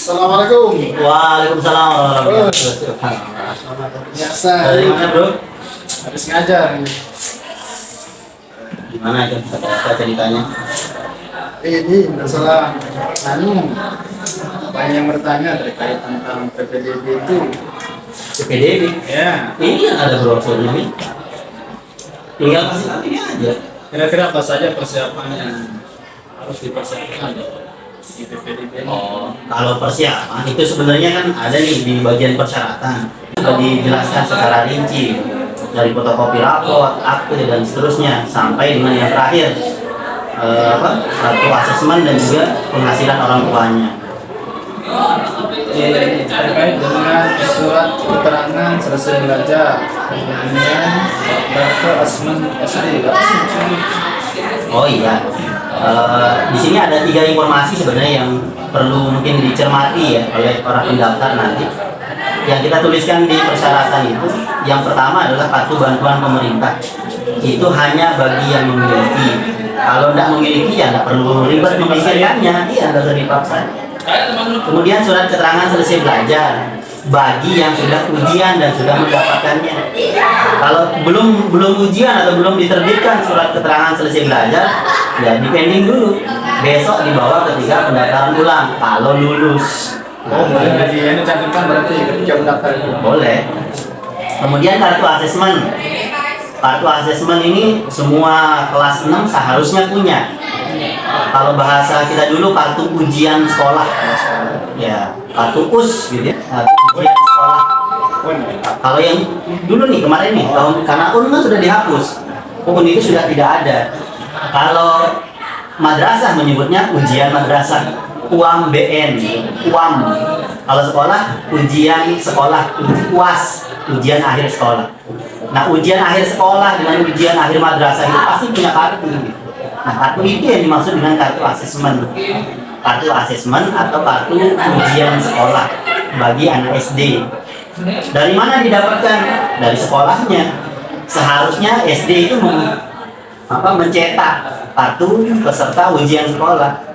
Assalamualaikum. Waalaikumsalam warahmatullahi wabarakatuh. Biasa. Dari mana bro? Habis ngajar. Gimana itu kata ceritanya? Ini masalah banyak yang bertanya terkait tentang PPDB itu. PPDB? Ya. Ini yang ada brosurnya nih. Tinggal kasih tahu ini aja. Kira-kira apa saja persiapan yang harus dipersiapkan di PPDB? Oh, kalau persiapan itu sebenarnya kan ada nih di bagian persyaratan. Sudah dijelaskan secara rinci dari fotokopi raport, akte dan seterusnya sampai dengan yang terakhir satu asesmen dan juga penghasilan orang tuanya. Terkait dengan surat keterangan selesai belajar, kemudian kartu asesmen SD. Oh iya, di sini ada 3 informasi sebenarnya yang perlu mungkin dicermati ya oleh para pendaftar nanti. Yang kita tuliskan di persyaratan itu, yang pertama adalah kartu bantuan pemerintah. Itu hanya bagi yang memiliki. Kalau tidak memiliki ya tidak perlu ribet memikirkannya, iya tidak usah dipaksa. Kemudian surat keterangan selesai belajar bagi yang sudah ujian dan sudah mendapatkannya. Kalau belum ujian atau belum diterbitkan surat keterangan selesai belajar, ya dipending dulu. Besok dibawa ketika pendaftaran ulang kalau lulus. Oh, boleh ini cantumkan berarti ketika mendaftar itu. Boleh. Kemudian kartu asesmen. Kartu asesmen ini semua kelas 6 seharusnya punya. Kalau bahasa kita dulu kartu ujian sekolah. Ya, kartu US gitu ya. Kartu ujian sekolah. Kalau yang dulu nih kemarin nih karena UN kan sudah dihapus. UN itu sudah tidak ada. Kalau madrasah menyebutnya ujian madrasah. UAM BN, UAM. Kalau sekolah, ujian sekolah, UAS, ujian akhir sekolah. Nah, ujian akhir sekolah dengan ujian akhir madrasah itu pasti punya kartu. Nah, kartu itu yang dimaksud dengan kartu asesmen. Kartu asesmen atau kartu ujian sekolah bagi anak SD. Dari mana didapatkan? Dari sekolahnya. Seharusnya SD itu mencetak kartu peserta ujian sekolah.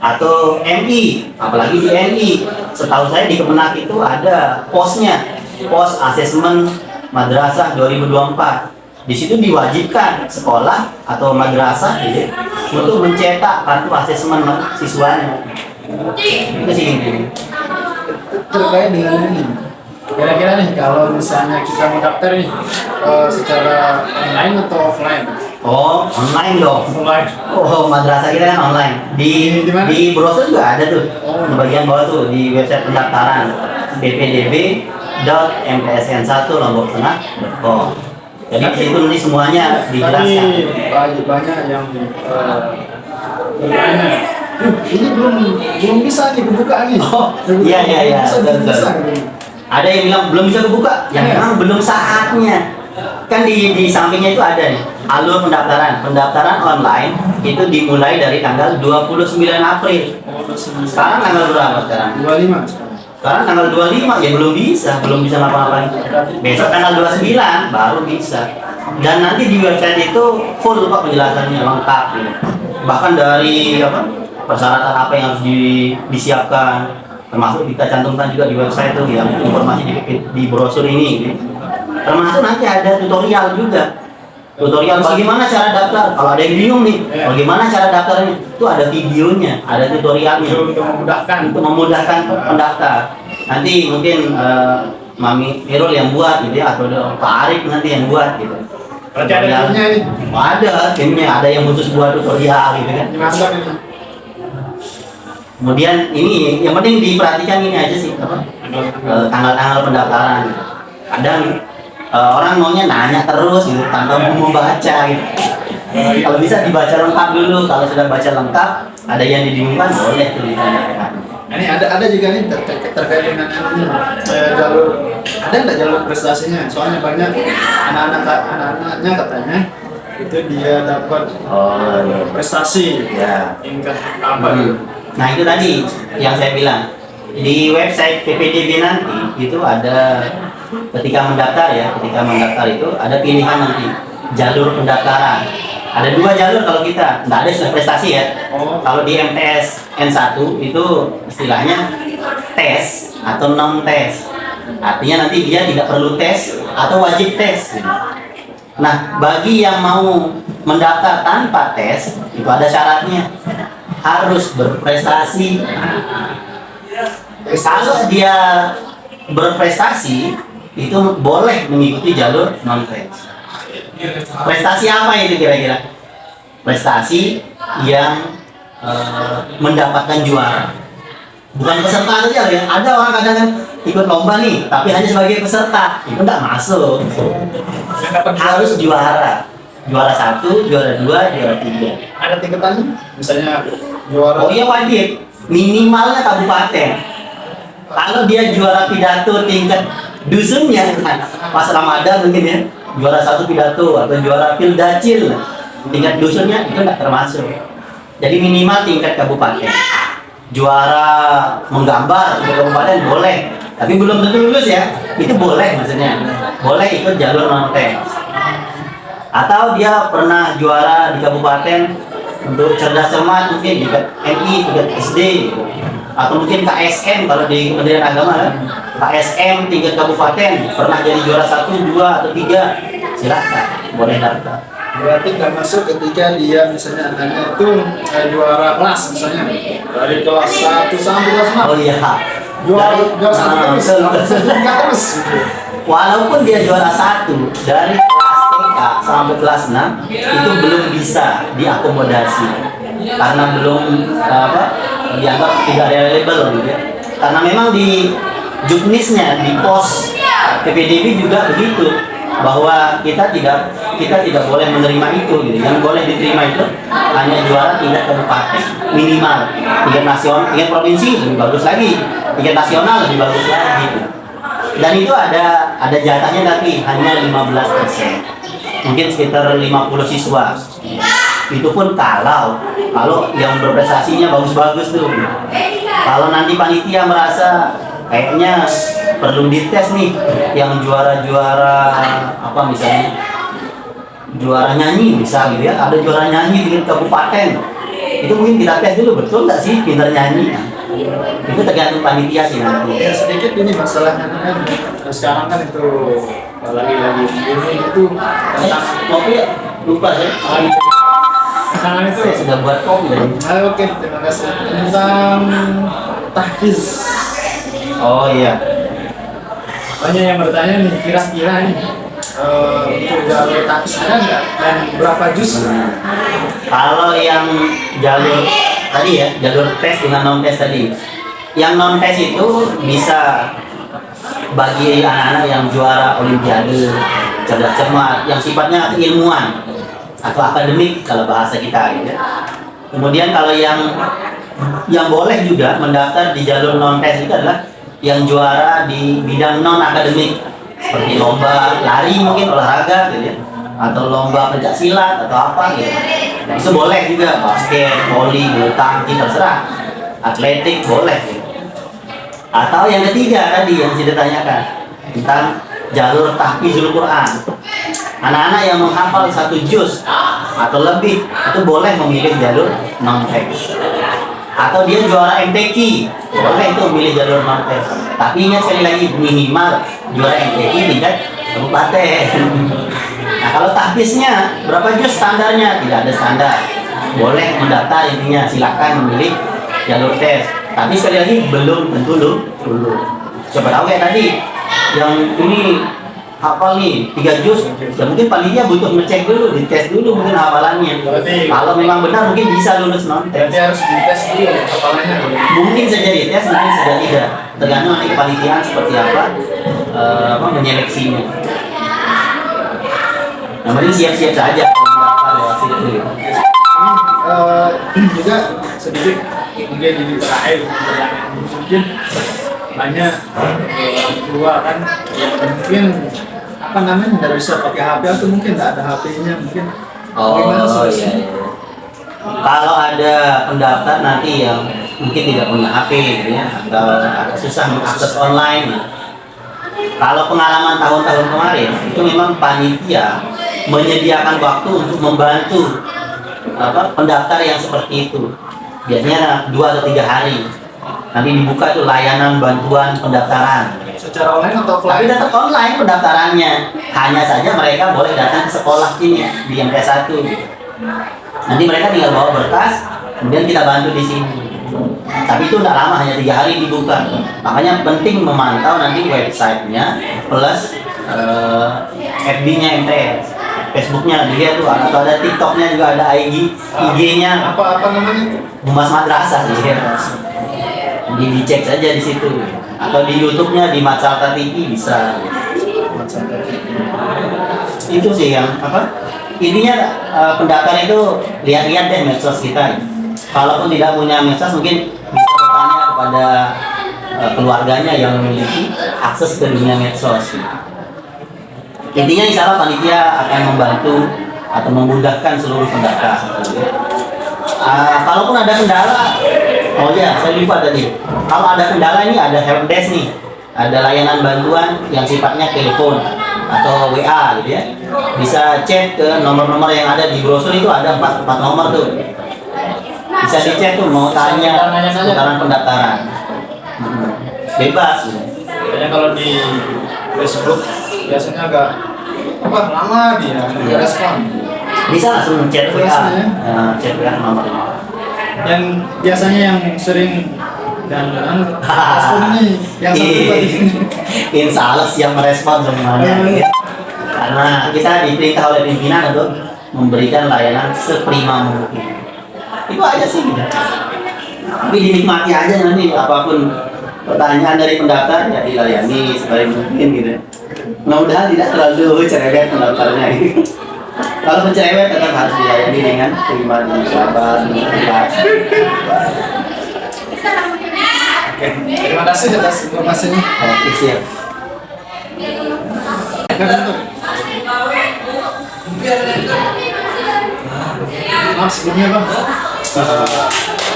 Atau MI, apalagi di MI, setahu saya di Kemenak itu ada posnya, pos asesmen madrasah 2024. Di situ diwajibkan sekolah atau madrasah gitu, untuk mencetak kartu asesmen siswanya. Itu sih ini. Terkait dengan ini, kira-kira nih kalau misalnya kita mau daftar nih secara online atau offline? Oh, online dong. Online. Oh, madrasah kita kan online. Di browser juga ada tuh. Di bagian bawah tuh di website pendaftaran bpdb.mpsn1lombok.com. Jadi di situ nanti semuanya dijelaskan. Tapi banyak yang bertanya, ini belum bisa nih kebuka nih. Oh, iya. Bisa. Ada yang bilang belum bisa kebuka, yang memang belum saatnya. Kan di sampingnya itu ada nih alur pendaftaran online itu dimulai dari tanggal 29 April. Sekarang tanggal berapa sekarang? 25. Sekarang tanggal 25 ya belum bisa ngapa-ngapain. Besok tanggal 29 baru bisa. Dan nanti di website itu full Pak penjelasannya lengkap gitu. Bahkan dari persyaratan apa yang harus disiapkan, termasuk kita cantumkan juga di website itu yang informasi di brosur ini gitu. Termasuk nanti ada tutorial juga. Tutorial bagaimana cara daftar. Kalau ada yang bingung nih, bagaimana cara daftarnya? Itu ada videonya, ada tutorialnya. Untuk memudahkan pendaftar. Nanti mungkin Mami Irul yang buat gitu ya, atau Pak Arif nanti yang buat gitu. Berarti ada timnya nih. Ada timnya, ada yang khusus buat tutorial gitu kan. Kemudian ini yang penting diperhatikan ini aja sih, tanggal-tanggal pendaftaran. Kadang orang maunya nanya terus gitu tanpa mau membaca gitu. Kalau bisa dibaca lengkap dulu. Kalau sudah baca lengkap, ada yang dibingungkan boleh tuh ditanyakan. Ini ada juga nih terkait dengan ini jalur, ada nggak jalur prestasinya? Soalnya banyak anak-anaknya katanya itu dia dapat prestasi tingkat apa? Nah itu tadi yang saya bilang di website PPDB nanti itu ada ketika mendaftar itu ada pilihan nanti jalur pendaftaran. Ada 2 jalur kalau kita, nggak ada istilah prestasi ya. Kalau di MTS N1 itu istilahnya tes atau non tes. Artinya nanti dia tidak perlu tes atau wajib tes. Nah, bagi yang mau mendaftar tanpa tes, itu ada syaratnya. Harus berprestasi. Kalau dia berprestasi, itu boleh mengikuti jalur non tes. Prestasi apa itu kira-kira? Prestasi yang mendapatkan juara. Bukan peserta saja ya. Ada orang kadang kan ikut lomba nih, tapi hanya sebagai peserta, itu enggak masuk. Harus juara. Juara 1, juara 2, juara 3. Ada tingkatannya, misalnya juara. Oh iya wajib. Minimalnya kabupaten. Kalau dia juara pidato tingkat dusunnya, pas Ramadan mungkin ya, juara 1 pidato atau juara pildacil tingkat dusunnya itu enggak termasuk. Jadi minimal tingkat kabupaten. Juara menggambar di kabupaten boleh, tapi belum tentu lulus ya. Itu boleh maksudnya, boleh ikut jalur non tes. Atau dia pernah juara di kabupaten untuk cerdas cermat, mungkin di MI, tingkat SD, atau mungkin KSM kalau di Kementerian Agama kan, KSM tingkat kabupaten pernah jadi juara 1, 2 atau 3, silakan boleh daftar. Berarti nggak masuk ketika dia misalnya anaknya itu juara kelas misalnya dari kelas 1 sampai kelas 6. Oh iya. Juara 1 terus. Walaupun dia juara 1 dari kelas TK sampai kelas 6 itu belum bisa diakomodasi karena belum dianggap tidak reliable gitu ya. Karena memang di juknisnya di pos PPDB juga begitu, bahwa kita tidak boleh menerima itu gitu. Yang boleh diterima itu hanya juara tingkat kabupaten minimal, tingkat nasional, tingkat provinsi lebih bagus lagi, tingkat nasional lebih bagus lagi. Dan itu ada jatahnya tapi hanya 15%, mungkin sekitar 50 siswa. Itu pun kalau yang berprestasinya bagus-bagus tuh. Kalau nanti panitia merasa kayaknya perlu dites nih yang juara-juara apa misalnya juara nyanyi bisa gitu ya, ada juara nyanyi di kabupaten, itu mungkin kita tes dulu betul nggak sih pintar nyanyi. Itu tergantung panitia sih nanti. Ya sedikit ini masalahnya kan sekarang kan itu lagi-lagi ini itu tentang kopi ya? Lupa saya. Tangan itu Saya sudah buat kopi tadi. Oke, terima kasih. Tentang tahfiz. Oh iya. Banyak yang bertanya nih, kira-kira nih untuk jalur tahfiz ada nggak dan berapa juz? Kalau yang jalur tadi ya, jalur tes dengan non tes tadi. Yang non tes itu bisa bagi anak-anak yang juara olimpiade, cerdas cermat, yang sifatnya keilmuan atau akademik kalau bahasa kita gitu ya. Kemudian kalau yang boleh juga mendaftar di jalur non tes itu adalah yang juara di bidang non akademik seperti lomba lari mungkin olahraga gitu ya, atau lomba pencak silat atau apa gitu. Nah, itu boleh juga, basket, voli, bulu tangkis terserah, atletik boleh gitu. Atau yang ketiga tadi yang saya ditanyakan tentang jalur tahfizul Quran. Anak-anak yang menghafal 1 juz atau lebih itu boleh memilih jalur non tes. Atau dia juara MTQ, boleh itu memilih jalur non tes. Tapi ingat sekali lagi minimal juara MTQ tingkat kabupaten. Nah kalau tahfiznya berapa juz standarnya? Tidak ada standar. Boleh mendaftar, intinya silakan memilih jalur tes. Tapi sekali lagi belum tentu dulu. Coba tahu kayak tadi yang ini hafal nih 3 juz, ya mungkin panitia butuh ngecek dulu, dites dulu mungkin hafalannya. Kalau memang benar mungkin bisa lulus non tes. Berarti harus dites dulu hafalannya. Mungkin saja dites, mungkin saja tidak. Tergantung nanti kepanitiaan seperti apa menyeleksinya. Namanya siap-siap saja mendaftar lewat situ. Juga sedikit mungkin ini terakhir mungkin banyak keluar kan yang mungkin apa namanya tidak bisa pakai HP atau mungkin tidak ada HP-nya mungkin. Bagaimana Oh solusinya? iya. Kalau ada pendaftar nanti yang mungkin tidak punya HP gitu ya, atau agak susah mengakses online. Kalau pengalaman tahun-tahun kemarin itu memang panitia menyediakan waktu untuk membantu pendaftar yang seperti itu. Biasanya 2 atau 3 hari. Nanti dibuka tuh layanan bantuan pendaftaran. Secara online atau Tapi offline? tetap online pendaftarannya. Hanya saja mereka boleh datang ke sekolah sini di MT1 gitu. Nanti mereka tinggal bawa berkas, kemudian kita bantu di sini. Tapi itu tidak lama, hanya 3 hari dibuka. Makanya penting memantau nanti websitenya plus FB-nya MTS, Facebooknya dilihat tuh, atau ada TikToknya juga, ada IG-nya. Apa namanya? Humas Madrasah dilihat. Dicek saja di situ. Atau di YouTube-nya di Matsalta TV bisa. Itu sih yang intinya pendaftar itu lihat-lihat deh medsos kita. Kalaupun tidak punya medsos mungkin bisa bertanya kepada keluarganya yang memiliki akses ke dunia medsos. Intinya insya Allah panitia akan membantu atau memudahkan seluruh pendaftar. Kalaupun ada kendala, oh ya saya lupa tadi. Kalau ada kendala ini ada helpdesk nih, ada layanan bantuan yang sifatnya telepon atau WA gitu ya. Bisa chat ke nomor-nomor yang ada di brosur, itu ada 4 nomor tuh. Bisa dicek tuh mau tanya seputaran pendaftaran. Bebas. Gitu. Kayaknya kalau di Facebook biasanya agak lama dia nggak respon. Bisa langsung chat WA, chat WA nomor. Yang biasanya yang sering dan respon ini yang satu tadi. Insya Allah siap merespon semuanya. Karena kita diperintah oleh pimpinan untuk memberikan layanan seprima mungkin. Itu aja sih. Tapi dinikmati aja nanti apapun pertanyaan dari pendaftar ya dilayani sebaik mungkin gitu. Mudah-mudahan tidak terlalu cerewet pendaftarnya. Kalau mencerewet tetap harus dilayani dengan terima dan sabar. Oke, terima kasih atas informasinya. Oke, siap. Maaf sebelumnya bang,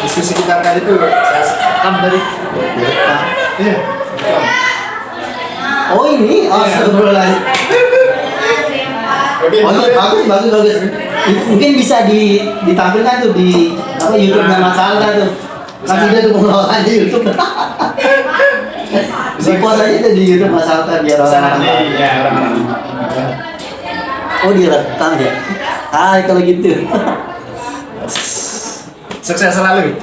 diskusi kita tadi itu saya rekam tadi. Iya, rekam. Oh ini, astagfirullahaladzim. Oh iya, bagus. Mungkin bisa ditampilkan tuh di YouTube-nya Mas Alda tuh. Kasih dia tuh pengelolaannya YouTube. Bisa post aja tuh di YouTube Mas Alda biar orang-orang. Ya, orang-orang. Oh direkam ya. Kalau gitu. Sukses selalu.